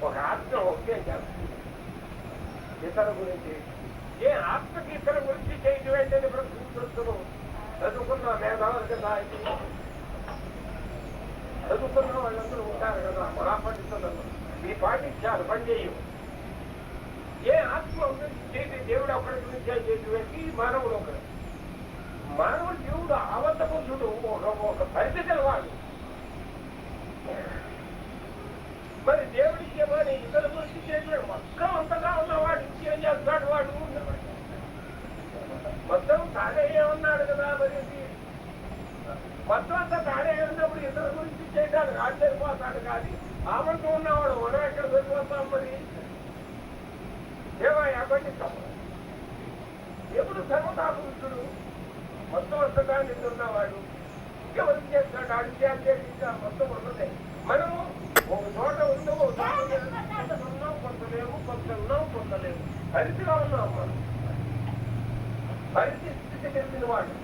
ఒక ఆత్మ ఒకే చేస్తుంది ఇతర గురించి. ఏ ఆత్మకి ఇతర గురించి చేయటం ఏంటని ప్రశ్నిస్తున్నాను. చదువుకున్న మేధావులు కదా, చదువుకున్న వాళ్ళందరూ ఉంటారు కదా, మహాపండితులు. మీ పాటించాలి, పని చేయు. ఏ ఆత్మ గురించి చేసి దేవుడు ఒకరి గురించి చేయటం ఏంటి? మానవుడు ఒకరు. మానవుడు దేవుడు ఆవంత పురుషుడు, ఒక పరిధి గలవాడు. మరి దేవుడికి ఏమని ఇతర గురించి చేయలేదు. మొత్తం అంతగా ఉన్నవాడు ఇంకేం చేస్తాడు? వాడు మొత్తం తాడే ఉన్నాడు కదా. మరి మొత్తం అంతా తాడే ఉన్నప్పుడు ఇతర గురించి చేయడానికి ఆడు సరిపోతాడు. కానీ ఆవంతం ఉన్నవాడు మనం ఎక్కడ సరిపోతాం? మరి ఏమయ్యా పండిస్తాం. ఎప్పుడు సర్వతాపురుషుడు, మొత్తం అంతగా నిన్నున్నవాడు. ఇంకెవరికి చేస్తాడు? అడిగి ఇంకా మొత్తం ఉన్నదే. మనము ఒక చోట ఉన్నాము, ఉన్నాం, కొంత లేవు, కొంత ఉన్నాం, కొంత లేవు. పరిధిగా ఉన్నాం మనం. పరిస్థితి తెలిసిన వాడు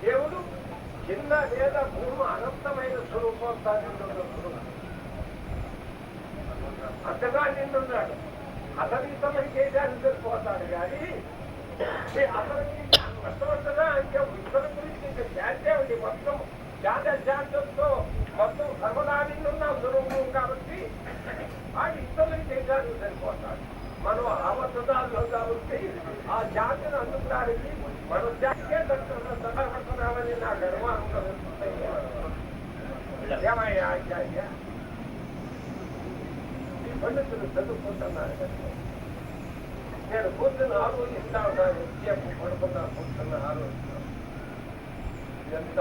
దేవుడు. చిన్న లేదా భూమి అనంతమైన స్వరూపం సాధించిన అంతగా నిండున్నాడు. అతనికి తమకి చేయడానికి సరిపోతాడు. కానీ అతనికి మొత్తం అంటే ఇతర గురించి శాంతే ఉంది. మొత్తం శాంతంతో మొత్తం సర్వదా నిండున్న స్వరూపం కాబట్టి వాడు ఇతరులకు చేయడానికి సరిపోతాడు. మనం ఆవద్దాల్లో కాబట్టి ఆ జాతిని అందుకోవడానికి మనం జాతికే సహాయపడుతున్నామని నాకు అనుమానం. ఏమయ్యా ఈ పండితులు చదువుకుంటున్నారు కదా. నేను కూర్చుని ఆలోచిస్తా ఉన్నాను. ఎంతసేపు పడుకున్నా కూర్చున్న ఆలోచిస్తాను. ఎంత